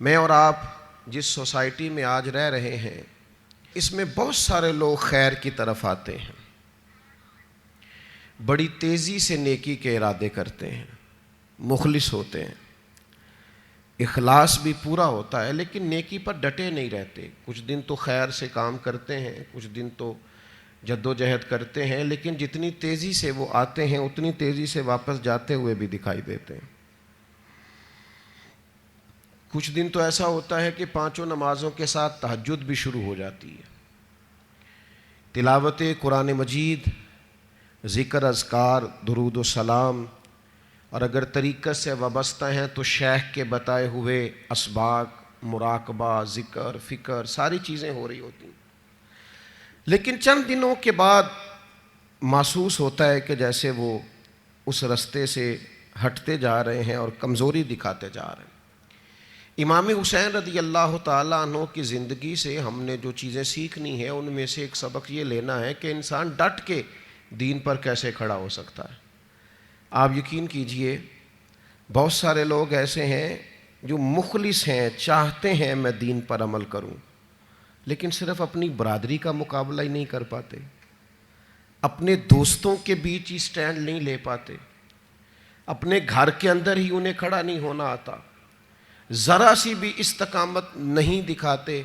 میں اور آپ جس سوسائٹی میں آج رہ رہے ہیں اس میں بہت سارے لوگ خیر کی طرف آتے ہیں، بڑی تیزی سے نیکی کے ارادے کرتے ہیں، مخلص ہوتے ہیں، اخلاص بھی پورا ہوتا ہے، لیکن نیکی پر ڈٹے نہیں رہتے۔ کچھ دن تو خیر سے کام کرتے ہیں، کچھ دن تو جد و جہد کرتے ہیں، لیکن جتنی تیزی سے وہ آتے ہیں اتنی تیزی سے واپس جاتے ہوئے بھی دکھائی دیتے ہیں۔ کچھ دن تو ایسا ہوتا ہے کہ 5 نمازوں کے ساتھ تہجد بھی شروع ہو جاتی ہے، تلاوت قرآن مجید، ذکر، اذکار، درود و سلام، اور اگر طریقت سے وابستہ ہیں تو شیخ کے بتائے ہوئے اسباق، مراقبہ، ذکر، فکر، ساری چیزیں ہو رہی ہوتی ہیں، لیکن چند دنوں کے بعد محسوس ہوتا ہے کہ جیسے وہ اس رستے سے ہٹتے جا رہے ہیں اور کمزوری دکھاتے جا رہے ہیں۔ امام حسین رضی اللہ تعالیٰ عنہ کی زندگی سے ہم نے جو چیزیں سیکھنی ہیں ان میں سے ایک سبق یہ لینا ہے کہ انسان ڈٹ کے دین پر کیسے کھڑا ہو سکتا ہے۔ آپ یقین کیجئے بہت سارے لوگ ایسے ہیں جو مخلص ہیں، چاہتے ہیں میں دین پر عمل کروں، لیکن صرف اپنی برادری کا مقابلہ ہی نہیں کر پاتے، اپنے دوستوں کے بیچ ہی سٹینڈ نہیں لے پاتے، اپنے گھر کے اندر ہی انہیں کھڑا نہیں ہونا آتا، ذرا سی بھی استقامت نہیں دکھاتے۔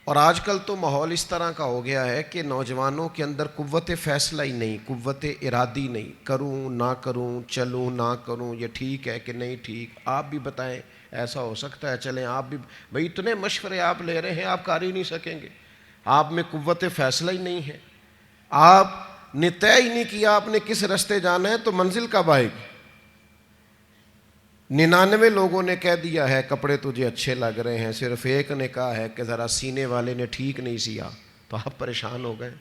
اور آج کل تو ماحول اس طرح کا ہو گیا ہے کہ نوجوانوں کے اندر قوت فیصلہ ہی نہیں، قوت ارادی نہیں، کروں نہ کروں، چلوں نہ کروں، یہ ٹھیک ہے کہ نہیں ٹھیک، آپ بھی بتائیں ایسا ہو سکتا ہے، چلیں آپ بھی، بھئی اتنے مشورے آپ لے رہے ہیں، آپ کر ہی نہیں سکیں گے، آپ میں قوت فیصلہ ہی نہیں ہے، آپ نے طے ہی نہیں کیا آپ نے کس رستے جانا ہے، تو منزل کب آئے گی؟ 99 لوگوں نے کہہ دیا ہے کپڑے تجھے اچھے لگ رہے ہیں، صرف ایک نے کہا ہے کہ ذرا سینے والے نے ٹھیک نہیں سیا، تو آپ پریشان ہو گئے۔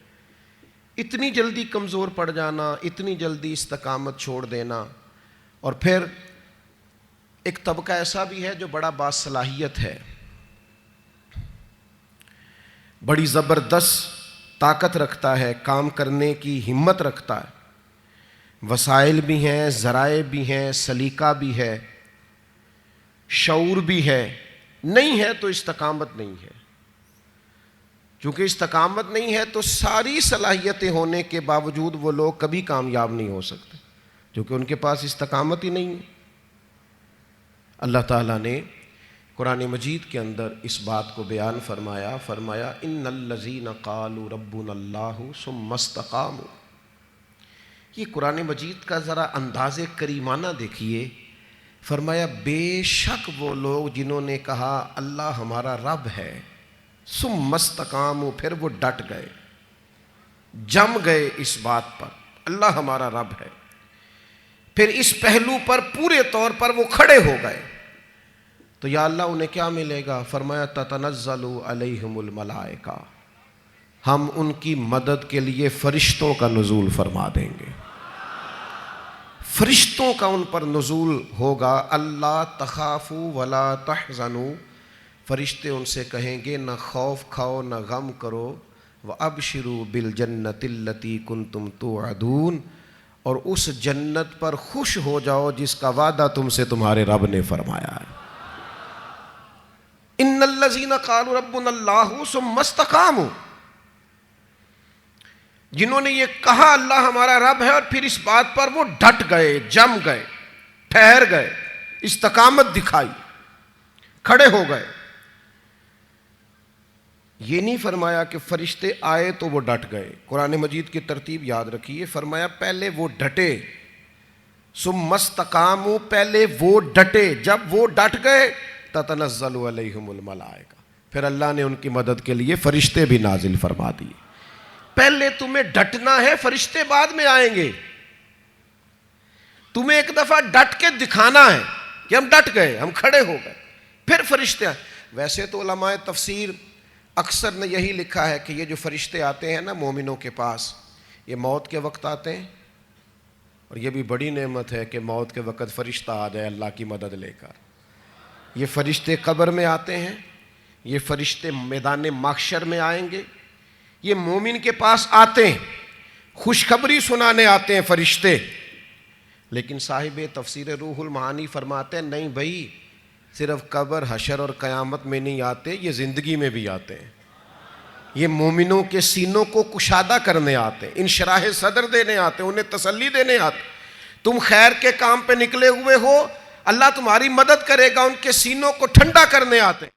اتنی جلدی کمزور پڑ جانا، اتنی جلدی استقامت چھوڑ دینا۔ اور پھر ایک طبقہ ایسا بھی ہے جو بڑا باصلاحیت ہے، بڑی زبردست طاقت رکھتا ہے، کام کرنے کی ہمت رکھتا ہے، وسائل بھی ہیں، ذرائع بھی ہیں، سلیقہ بھی ہے، شعور بھی ہے، نہیں ہے تو استقامت نہیں ہے۔ چونکہ استقامت نہیں ہے تو ساری صلاحیتیں ہونے کے باوجود وہ لوگ کبھی کامیاب نہیں ہو سکتے، کیونکہ ان کے پاس استقامت ہی نہیں ہے۔ اللہ تعالیٰ نے قرآن مجید کے اندر اس بات کو بیان فرمایا ان الذین قالوا ربنا اللہ ثم استقاموا۔ یہ قرآن مجید کا ذرا انداز کریمانہ دیکھیے، فرمایا بے شک وہ لوگ جنہوں نے کہا اللہ ہمارا رب ہے، ثم استقاموا، پھر وہ ڈٹ گئے، جم گئے اس بات پر اللہ ہمارا رب ہے، پھر اس پہلو پر پورے طور پر وہ کھڑے ہو گئے، تو یا اللہ انہیں کیا ملے گا؟ فرمایا تتنزل علیہم الملائکہ، ہم ان کی مدد کے لیے فرشتوں کا نزول فرما دیں گے، فرشتوں کا ان پر نزول ہوگا۔ اللہ تخافوا ولا تحزنوا، فرشتے ان سے کہیں گے نہ خوف کھاؤ نہ غم کرو، وابشروا بالجنۃ التی کنتم توعدون، اور اس جنت پر خوش ہو جاؤ جس کا وعدہ تم سے تمہارے رب نے فرمایا ہے۔ ان الذین قالوا ربنا اللہ ثم استقاموا، جنہوں نے یہ کہا اللہ ہمارا رب ہے اور پھر اس بات پر وہ ڈٹ گئے، جم گئے، ٹھہر گئے، استقامت دکھائی، کھڑے ہو گئے۔ یہ نہیں فرمایا کہ فرشتے آئے تو وہ ڈٹ گئے، قرآن مجید کی ترتیب یاد رکھیے، فرمایا پہلے وہ ڈٹے، ثم استقاموا، پہلے وہ ڈٹے، جب وہ ڈٹ گئے تتنزل علیہم الملائکہ، پھر اللہ نے ان کی مدد کے لیے فرشتے بھی نازل فرما دیے۔ پہلے تمہیں ڈٹنا ہے، فرشتے بعد میں آئیں گے، تمہیں ایک دفعہ ڈٹ کے دکھانا ہے کہ ہم ڈٹ گئے، ہم کھڑے ہو گئے، پھر فرشتے آئیں۔ ویسے تو علماء تفسیر اکثر نے یہی لکھا ہے کہ یہ جو فرشتے آتے ہیں نا مومنوں کے پاس، یہ موت کے وقت آتے ہیں، اور یہ بھی بڑی نعمت ہے کہ موت کے وقت فرشتہ آ جائے اللہ کی مدد لے کر۔ یہ فرشتے قبر میں آتے ہیں، یہ فرشتے میدان محشر میں آئیں گے، یہ مومن کے پاس آتے ہیں، خوشخبری سنانے آتے ہیں فرشتے، لیکن صاحب تفسیر روح المعانی فرماتے ہیں نہیں بھائی، صرف قبر حشر اور قیامت میں نہیں آتے، یہ زندگی میں بھی آتے ہیں. یہ مومنوں کے سینوں کو کشادہ کرنے آتے ہیں، انشراح صدر دینے آتے ہیں، انہیں تسلی دینے آتے ہیں. تم خیر کے کام پہ نکلے ہوئے ہو، اللہ تمہاری مدد کرے گا، ان کے سینوں کو ٹھنڈا کرنے آتے ہیں.